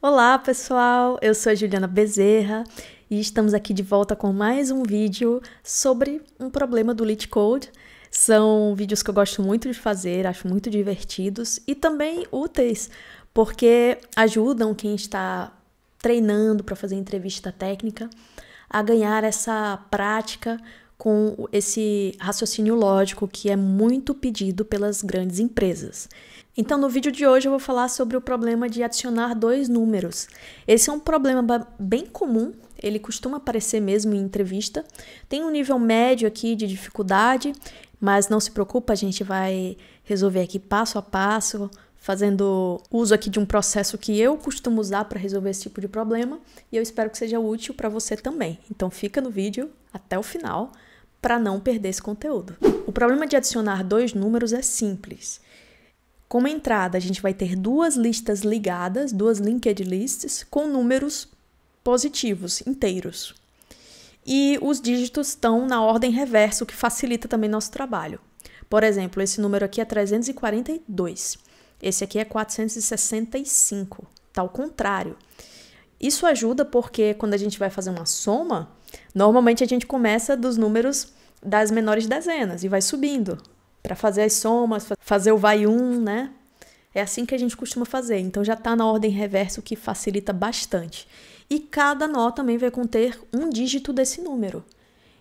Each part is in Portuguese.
Olá pessoal, eu sou a Juliana Bezerra e estamos aqui de volta com mais um vídeo sobre um problema do LeetCode. São vídeos que eu gosto muito de fazer, acho muito divertidos e também úteis, porque ajudam quem está treinando para fazer entrevista técnica a ganhar essa prática com esse raciocínio lógico que é muito pedido pelas grandes empresas. Então, no vídeo de hoje eu vou falar sobre o problema de adicionar dois números. Esse é um problema bem comum, ele costuma aparecer mesmo em entrevista. Tem um nível médio aqui de dificuldade, mas não se preocupa, a gente vai resolver aqui passo a passo, fazendo uso aqui de um processo que eu costumo usar para resolver esse tipo de problema, e eu espero que seja útil para você também. Então fica no vídeo até o final para não perder esse conteúdo. O problema de adicionar dois números é simples. Como entrada, a gente vai ter duas listas ligadas, duas linked lists, com números positivos, inteiros. E os dígitos estão na ordem reversa, o que facilita também nosso trabalho. Por exemplo, esse número aqui é 342. Esse aqui é 465, tá ao contrário. Isso ajuda porque quando a gente vai fazer uma soma, normalmente a gente começa dos números das menores dezenas e vai subindo para fazer as somas, fazer o vai um, né? É assim que a gente costuma fazer. Então já está na ordem reversa, o que facilita bastante. E cada nó também vai conter um dígito desse número.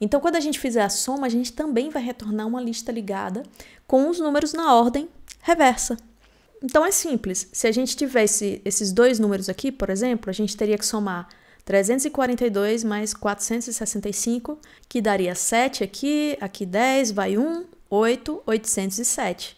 Então quando a gente fizer a soma, a gente também vai retornar uma lista ligada com os números na ordem reversa. Então é simples, se a gente tivesse esses dois números aqui, por exemplo, a gente teria que somar 342 mais 465, que daria 7 aqui, aqui 10, vai 1, 8, 807.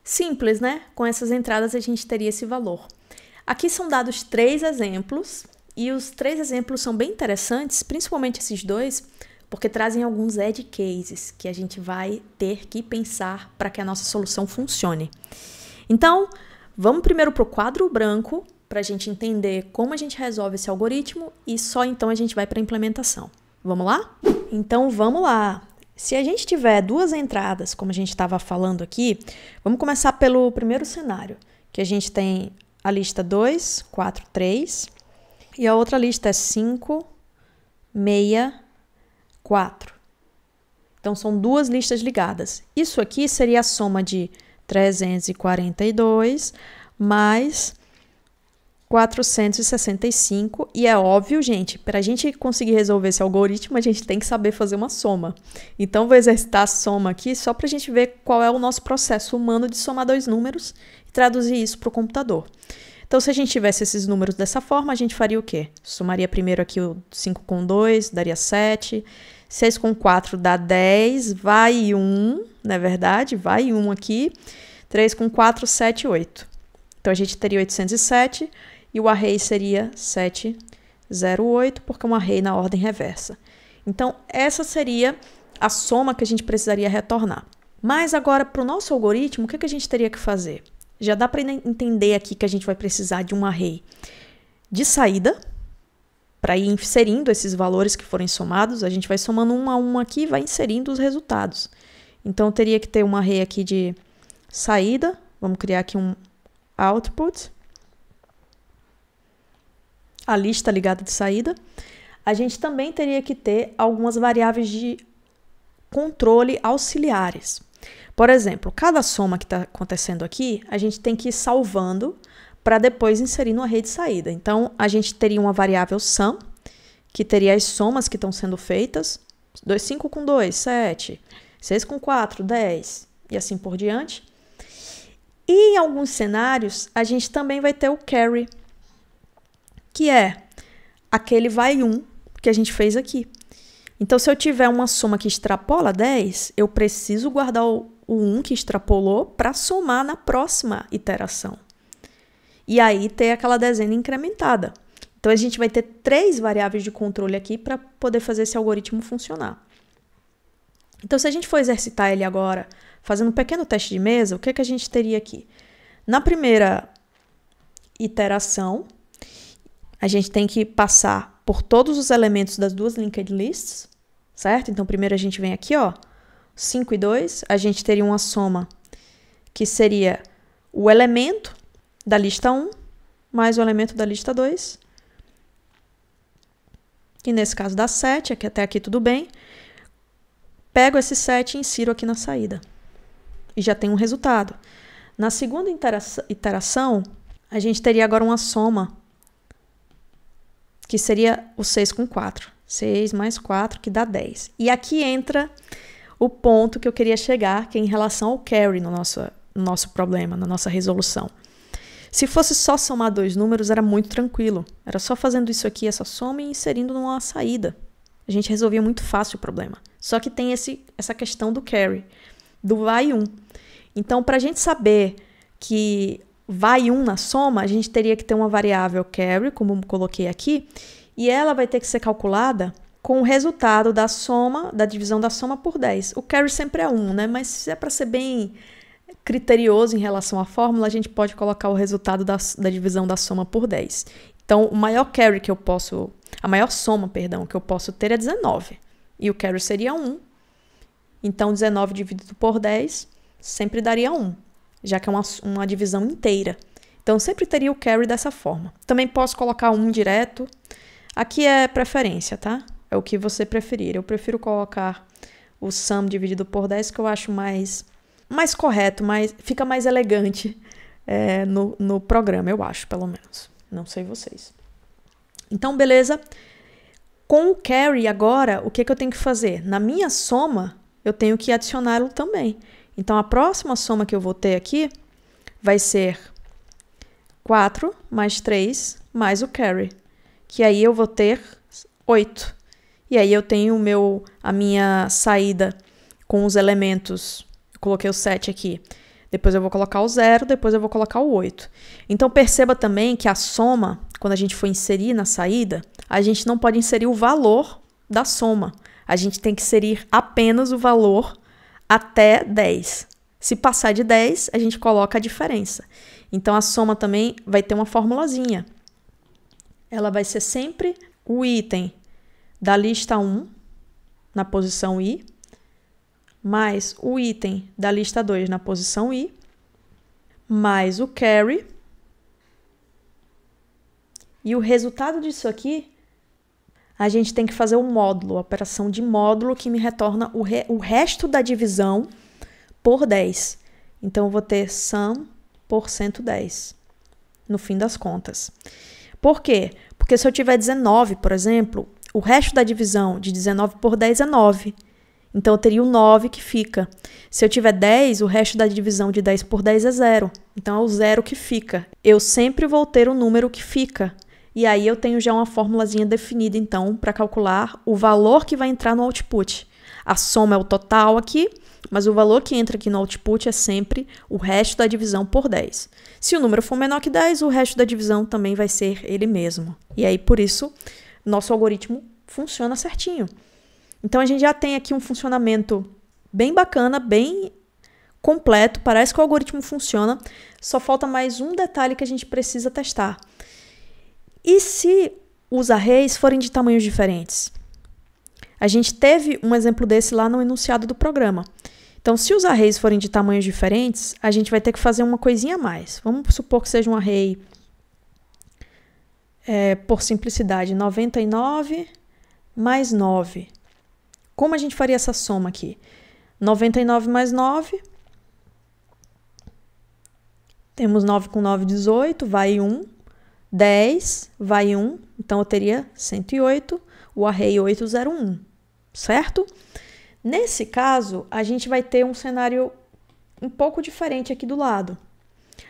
Simples, né? Com essas entradas a gente teria esse valor. Aqui são dados 3 exemplos, e os 3 exemplos são bem interessantes, principalmente esses dois, porque trazem alguns edge cases que a gente vai ter que pensar para que a nossa solução funcione. Então, vamos primeiro para o quadro branco, para a gente entender como a gente resolve esse algoritmo e só então a gente vai para a implementação. Vamos lá? Então, vamos lá! Se a gente tiver duas entradas, como a gente estava falando aqui, vamos começar pelo primeiro cenário, que a gente tem a lista 2, 4, 3, e a outra lista é 5, 6, 4. Então, são duas listas ligadas. Isso aqui seria a soma de 342 mais 465, e é óbvio, gente, para a gente conseguir resolver esse algoritmo, a gente tem que saber fazer uma soma. Então, vou exercitar a soma aqui só para a gente ver qual é o nosso processo humano de somar dois números e traduzir isso para o computador. Então, se a gente tivesse esses números dessa forma, a gente faria o quê? Somaria primeiro aqui o 5 com 2, daria 7, 6 com 4 dá 10, vai 1, não é verdade? Vai 1 aqui, 3 com 4, 7, 8. Então, a gente teria 807, e o array seria 708, porque é um array na ordem reversa. Então, essa seria a soma que a gente precisaria retornar. Mas agora, para o nosso algoritmo, o que a gente teria que fazer? Já dá para entender aqui que a gente vai precisar de um array de saída, para ir inserindo esses valores que forem somados. A gente vai somando um a um aqui e vai inserindo os resultados. Então, eu teria que ter um array aqui de saída. Vamos criar aqui um output. A lista ligada de saída. A gente também teria que ter algumas variáveis de controle auxiliares. Por exemplo, cada soma que está acontecendo aqui, a gente tem que ir salvando para depois inserir no array de saída. Então, a gente teria uma variável sum, que teria as somas que estão sendo feitas. 5 com 2, 7. 6 com 4, 10. E assim por diante. E em alguns cenários, a gente também vai ter o carry, que é aquele vai 1 que a gente fez aqui. Então, se eu tiver uma soma que extrapola 10, eu preciso guardar o 1 que extrapolou para somar na próxima iteração. E aí ter aquela dezena incrementada. Então, a gente vai ter 3 variáveis de controle aqui para poder fazer esse algoritmo funcionar. Então, se a gente for exercitar ele agora, fazendo um pequeno teste de mesa, o que a gente teria aqui? Na primeira iteração, a gente tem que passar por todos os elementos das duas linked lists, certo? Então, primeiro a gente vem aqui, ó, 5 e 2, a gente teria uma soma que seria o elemento da lista 1 mais o elemento da lista 2, que nesse caso dá 7, aqui, até aqui tudo bem. Pego esse 7 e insiro aqui na saída. E já tem um resultado. Na segunda iteração, a gente teria agora uma soma, que seria o 6 com 4. 6 mais 4, que dá 10. E aqui entra o ponto que eu queria chegar, que é em relação ao carry no nosso problema, na nossa resolução. Se fosse só somar dois números, era muito tranquilo. Era só fazendo isso aqui, essa soma, e inserindo numa saída. A gente resolvia muito fácil o problema. Só que tem essa questão do carry, do vai 1. Então, para a gente saber que vai 1 na soma, a gente teria que ter uma variável carry, como eu coloquei aqui, e ela vai ter que ser calculada com o resultado da soma, da divisão da soma por 10. O carry sempre é 1, né? Mas se é para ser bem criterioso em relação à fórmula, a gente pode colocar o resultado da divisão da soma por 10. Então, o maior carry que eu posso... A maior soma, perdão, que eu posso ter é 19. E o carry seria 1. Então, 19 dividido por 10 sempre daria 1, já que é uma divisão inteira. Então, sempre teria o carry dessa forma. Também posso colocar 1 direto. Aqui é preferência, tá? É o que você preferir. Eu prefiro colocar o sum dividido por 10, que eu acho mais correto, fica mais elegante no programa, eu acho, pelo menos. Não sei vocês. Então, beleza. Com o carry agora, o que eu tenho que fazer? Na minha soma, eu tenho que adicioná-lo também. Então, a próxima soma que eu vou ter aqui vai ser 4 mais 3 mais o carry, que aí eu vou ter 8. E aí eu tenho a minha saída com os elementos. Eu coloquei o 7 aqui. Depois eu vou colocar o 0, depois eu vou colocar o 8. Então, perceba também que a soma, quando a gente for inserir na saída, a gente não pode inserir o valor da soma. A gente tem que inserir apenas o valor até 10. Se passar de 10, a gente coloca a diferença. Então, a soma também vai ter uma formulazinha. Ela vai ser sempre o item da lista 1, na posição I, mais o item da lista 2 na posição I, mais o carry. E o resultado disso aqui, a gente tem que fazer o módulo, a operação de módulo, que me retorna o resto da divisão por 10. Então, eu vou ter sum por 110, no fim das contas. Por quê? Porque se eu tiver 19, por exemplo, o resto da divisão de 19 por 10 é 9. Então, eu teria o 9 que fica. Se eu tiver 10, o resto da divisão de 10 por 10 é 0. Então, é o 0 que fica. Eu sempre vou ter o número que fica. E aí, eu tenho já uma formulazinha definida, então, para calcular o valor que vai entrar no output. A soma é o total aqui, mas o valor que entra aqui no output é sempre o resto da divisão por 10. Se o número for menor que 10, o resto da divisão também vai ser ele mesmo. E aí, por isso, nosso algoritmo funciona certinho. Então, a gente já tem aqui um funcionamento bem bacana, bem completo. Parece que o algoritmo funciona. Só falta mais um detalhe que a gente precisa testar. E se os arrays forem de tamanhos diferentes? A gente teve um exemplo desse lá no enunciado do programa. Então, se os arrays forem de tamanhos diferentes, a gente vai ter que fazer uma coisinha a mais. Vamos supor que seja um array, por simplicidade, 99 mais 9. Como a gente faria essa soma aqui? 99 mais 9. Temos 9 com 9, 18, vai 1. 10, vai 1. Então, eu teria 108, o array 801, certo? Nesse caso, a gente vai ter um cenário um pouco diferente aqui do lado.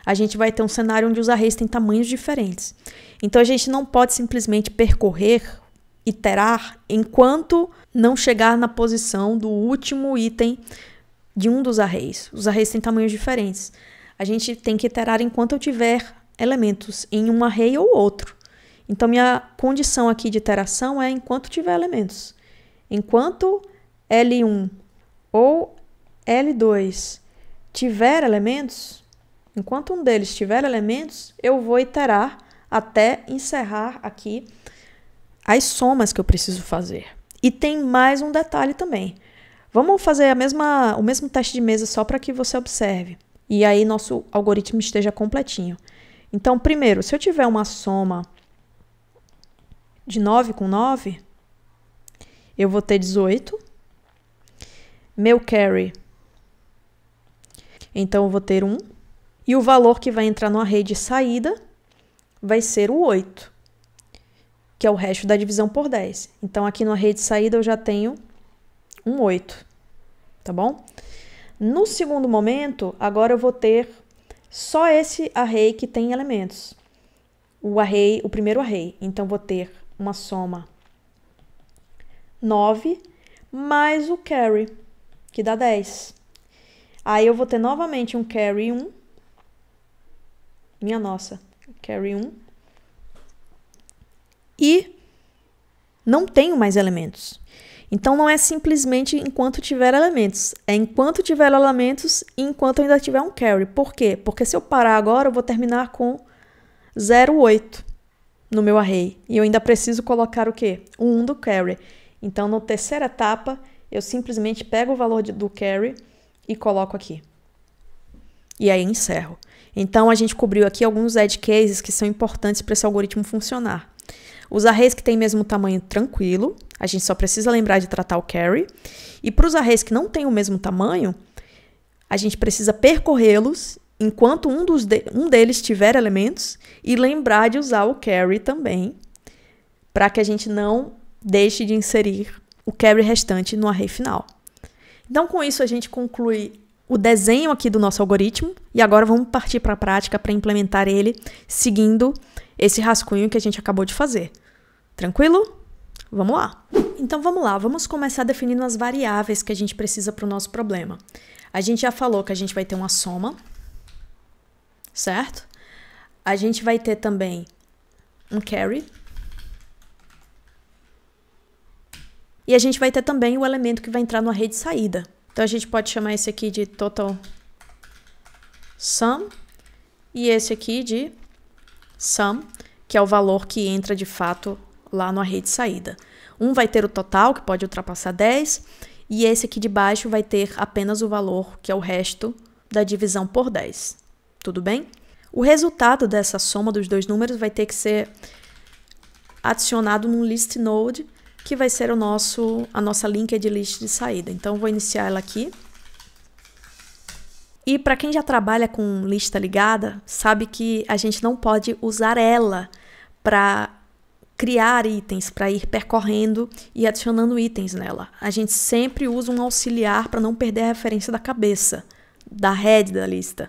A gente vai ter um cenário onde os arrays têm tamanhos diferentes. Então, a gente não pode simplesmente percorrer, iterar, enquanto não chegar na posição do último item de um dos arrays. Os arrays têm tamanhos diferentes. A gente tem que iterar enquanto eu tiver elementos em um array ou outro. Então, minha condição aqui de iteração é enquanto tiver elementos. Enquanto L1 ou L2 tiver elementos, enquanto um deles tiver elementos, eu vou iterar até encerrar aqui as somas que eu preciso fazer. E tem mais um detalhe também. Vamos fazer o mesmo teste de mesa só para que você observe. E aí nosso algoritmo esteja completinho. Então, primeiro, se eu tiver uma soma de 9 com 9, eu vou ter 18. Meu carry, então eu vou ter 1. E o valor que vai entrar no array de saída vai ser o 8, que é o resto da divisão por 10. Então, aqui no array de saída eu já tenho um 8, tá bom? No segundo momento, agora eu vou ter só esse array que tem elementos. O primeiro array. Então, vou ter uma soma 9 mais o carry, que dá 10. Aí eu vou ter novamente um carry 1. Minha nossa, carry 1. E não tenho mais elementos. Então, não é simplesmente enquanto tiver elementos. É enquanto tiver elementos e enquanto ainda tiver um carry. Por quê? Porque se eu parar agora, eu vou terminar com 0,8 no meu array. E eu ainda preciso colocar o quê? O 1 do carry. Então, na terceira etapa, eu simplesmente pego o valor do carry e coloco aqui. E aí, encerro. Então, a gente cobriu aqui alguns edge cases que são importantes para esse algoritmo funcionar. Os arrays que têm mesmo tamanho, tranquilo. A gente só precisa lembrar de tratar o carry. E para os arrays que não têm o mesmo tamanho, a gente precisa percorrê-los enquanto um deles tiver elementos e lembrar de usar o carry também, para que a gente não deixe de inserir o carry restante no array final. Então, com isso, a gente conclui o desenho aqui do nosso algoritmo e agora vamos partir para a prática para implementar ele seguindo esse rascunho que a gente acabou de fazer. Tranquilo? Vamos lá. Então, vamos lá. Vamos começar definindo as variáveis que a gente precisa para o nosso problema. A gente já falou que a gente vai ter uma soma, certo? A gente vai ter também um carry. E a gente vai ter também o elemento que vai entrar no array de saída. Então, a gente pode chamar esse aqui de total sum e esse aqui de sum, que é o valor que entra de fato lá no array de saída. Um vai ter o total, que pode ultrapassar 10, e esse aqui de baixo vai ter apenas o valor, que é o resto da divisão por 10. Tudo bem? O resultado dessa soma dos dois números vai ter que ser adicionado num list node, que vai ser a nossa linked list de saída. Então, eu vou iniciar ela aqui. E para quem já trabalha com lista ligada, sabe que a gente não pode usar ela para criar itens, para ir percorrendo e adicionando itens nela. A gente sempre usa um auxiliar para não perder a referência da cabeça, da head da lista.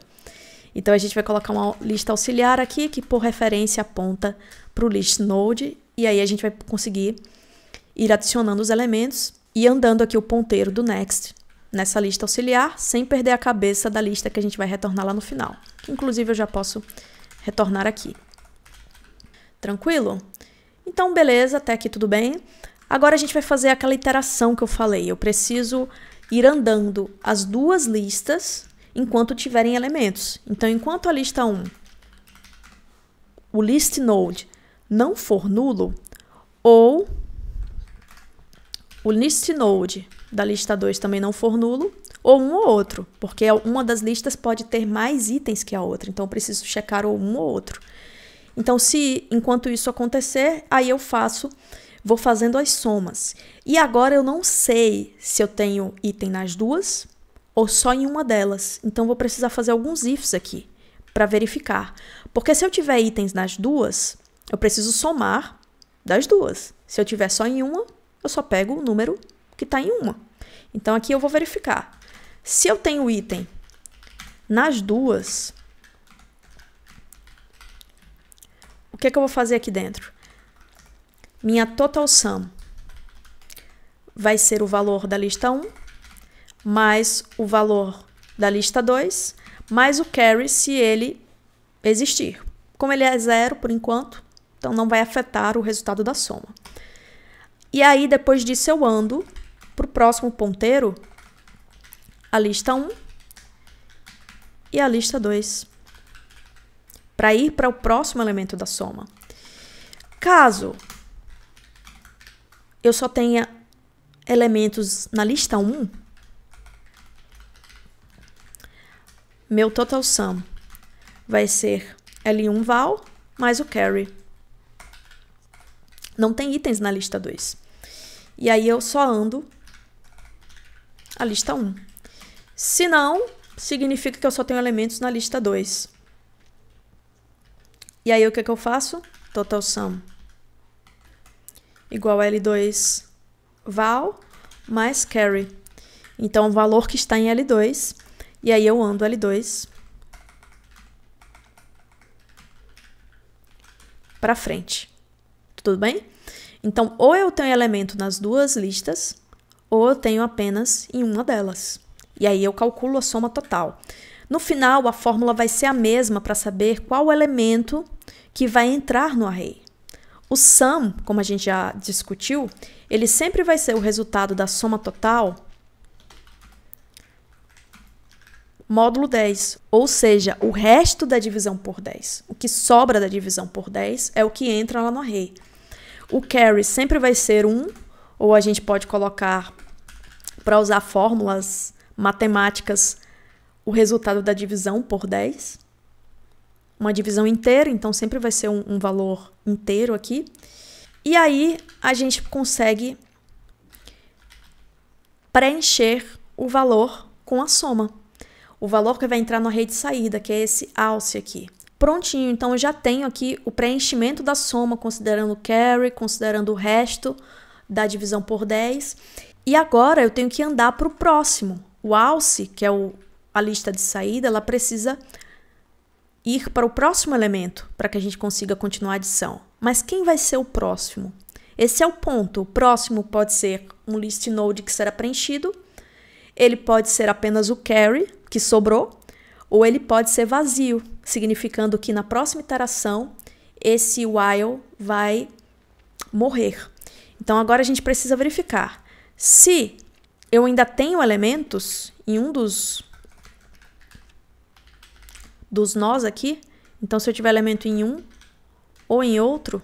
Então, a gente vai colocar uma lista auxiliar aqui, que por referência aponta para o list node, e aí a gente vai conseguir ir adicionando os elementos e andando aqui o ponteiro do next nessa lista auxiliar, sem perder a cabeça da lista que a gente vai retornar lá no final. Que, inclusive, eu já posso retornar aqui. Tranquilo? Então, beleza, até aqui tudo bem. Agora a gente vai fazer aquela iteração que eu falei. Eu preciso ir andando as duas listas enquanto tiverem elementos. Então, enquanto a lista 1, o list node, não for nulo, ou o list node da lista 2 também não for nulo, ou um ou outro, porque uma das listas pode ter mais itens que a outra, então eu preciso checar ou um ou outro. Então, enquanto isso acontecer, aí eu vou fazendo as somas. E agora eu não sei se eu tenho item nas duas ou só em uma delas, então vou precisar fazer alguns ifs aqui para verificar. Porque se eu tiver itens nas duas, eu preciso somar das duas. Se eu tiver só em uma, eu só pego o número que está em uma. Então, aqui eu vou verificar. Se eu tenho item nas duas, o que eu vou fazer aqui dentro? Minha total sum vai ser o valor da lista 1, mais o valor da lista 2, mais o carry, se ele existir. Como ele é 0 por enquanto, então não vai afetar o resultado da soma. E aí, depois disso, eu ando para o próximo ponteiro, a lista 1 e a lista 2, para ir para o próximo elemento da soma. Caso eu só tenha elementos na lista 1, meu total sum vai ser L1 val mais o carry. Não tem itens na lista 2. E aí eu só ando a lista 1. Se não, significa que eu só tenho elementos na lista 2. E aí o que eu faço? Total sum igual a L2 val mais carry. Então, o valor que está em L2, e aí eu ando L2 para frente. Tudo bem? Então, ou eu tenho elemento nas duas listas, ou eu tenho apenas em uma delas. E aí eu calculo a soma total. No final, a fórmula vai ser a mesma para saber qual elemento que vai entrar no array. O sum, como a gente já discutiu, ele sempre vai ser o resultado da soma total módulo 10, ou seja, o resto da divisão por 10. O que sobra da divisão por 10 é o que entra lá no array. O carry sempre vai ser 1, ou a gente pode colocar, para usar fórmulas matemáticas, o resultado da divisão por 10. Uma divisão inteira, então sempre vai ser um valor inteiro aqui. E aí a gente consegue preencher o valor com a soma. O valor que vai entrar no array de saída, que é esse alce aqui. Prontinho, então eu já tenho aqui o preenchimento da soma, considerando o carry, considerando o resto da divisão por 10. E agora eu tenho que andar para o próximo. O alce, que é a lista de saída, ela precisa ir para o próximo elemento, para que a gente consiga continuar a adição. Mas quem vai ser o próximo? Esse é o ponto. O próximo pode ser um list node que será preenchido, ele pode ser apenas o carry, que sobrou, ou ele pode ser vazio, significando que na próxima iteração, esse while vai morrer. Então, agora a gente precisa verificar. Se eu ainda tenho elementos em um dos nós aqui, então se eu tiver elemento em um ou em outro,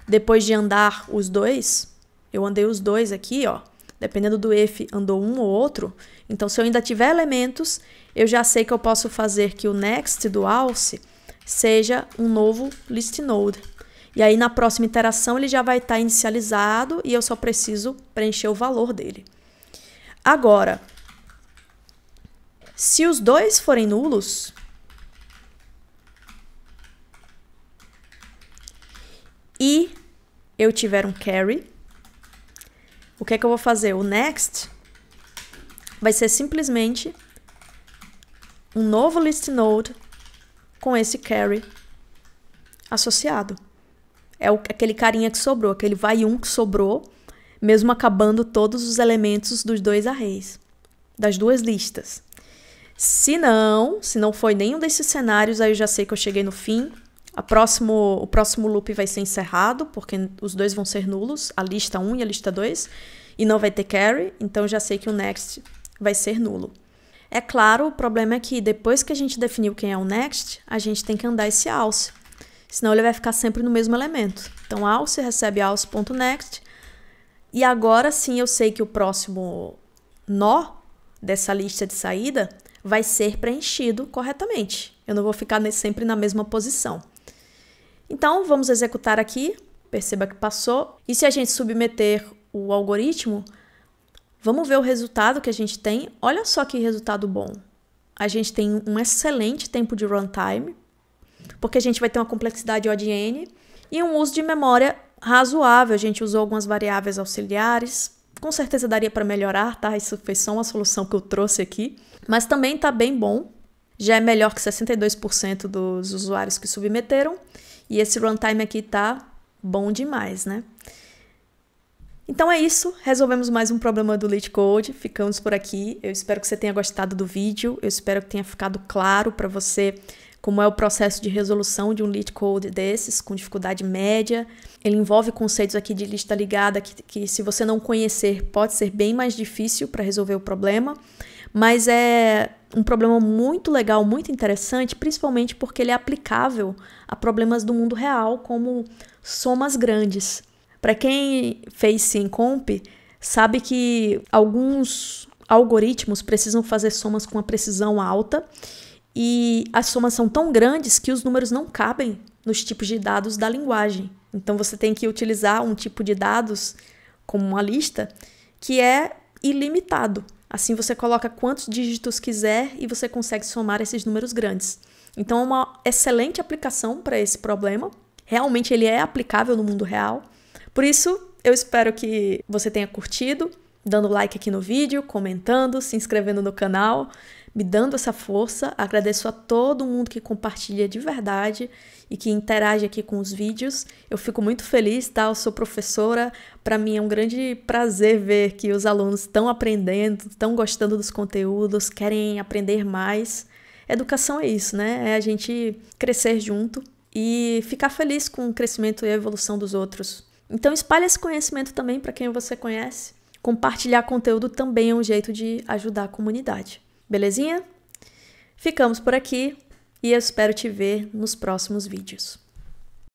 depois de andar os dois, eu andei os dois aqui, ó, dependendo do if, andou um ou outro, então se eu ainda tiver elementos, eu já sei que eu posso fazer que o next do alce seja um novo list node. E aí na próxima iteração ele já vai estar inicializado e eu só preciso preencher o valor dele. Agora, se os dois forem nulos, e eu tiver um carry, o que é que eu vou fazer? O next vai ser simplesmente um novo list node com esse carry associado. É aquele carinha que sobrou, aquele vai um que sobrou, mesmo acabando todos os elementos dos dois arrays, das duas listas. Se não foi nenhum desses cenários, aí eu já sei que eu cheguei no fim. O próximo loop vai ser encerrado, porque os dois vão ser nulos, a lista 1 e a lista 2, e não vai ter carry, então eu já sei que o next vai ser nulo. É claro, o problema é que depois que a gente definiu quem é o next, a gente tem que andar esse alce, senão ele vai ficar sempre no mesmo elemento. Então, alce recebe alce.next, e agora sim eu sei que o próximo nó dessa lista de saída vai ser preenchido corretamente. Eu não vou ficar sempre na mesma posição. Então, vamos executar aqui. Perceba que passou. E se a gente submeter o algoritmo, vamos ver o resultado que a gente tem. Olha só que resultado bom. A gente tem um excelente tempo de runtime, porque a gente vai ter uma complexidade O de N e um uso de memória razoável. A gente usou algumas variáveis auxiliares. Com certeza daria para melhorar, tá? Isso foi só uma solução que eu trouxe aqui. Mas também está bem bom. Já é melhor que 62% dos usuários que submeteram. E esse runtime aqui tá bom demais, né? Então é isso. Resolvemos mais um problema do LeetCode. Ficamos por aqui. Eu espero que você tenha gostado do vídeo. Eu espero que tenha ficado claro para você como é o processo de resolução de um LeetCode desses, com dificuldade média. Ele envolve conceitos aqui de lista ligada que se você não conhecer, pode ser bem mais difícil para resolver o problema. Mas é um problema muito legal, muito interessante, principalmente porque ele é aplicável a problemas do mundo real, como somas grandes. Para quem fez SimComp, sabe que alguns algoritmos precisam fazer somas com uma precisão alta e as somas são tão grandes que os números não cabem nos tipos de dados da linguagem. Então você tem que utilizar um tipo de dados como uma lista que é ilimitado. Assim você coloca quantos dígitos quiser e você consegue somar esses números grandes. Então é uma excelente aplicação para esse problema. Realmente ele é aplicável no mundo real. Por isso, eu espero que você tenha curtido, dando like aqui no vídeo, comentando, se inscrevendo no canal, me dando essa força. Agradeço a todo mundo que compartilha de verdade e que interage aqui com os vídeos. Eu fico muito feliz, tá? Eu sou professora, para mim é um grande prazer ver que os alunos estão aprendendo, estão gostando dos conteúdos, querem aprender mais. Educação é isso, né? É a gente crescer junto e ficar feliz com o crescimento e a evolução dos outros. Então espalhe esse conhecimento também para quem você conhece. Compartilhar conteúdo também é um jeito de ajudar a comunidade. Belezinha? Ficamos por aqui e eu espero te ver nos próximos vídeos.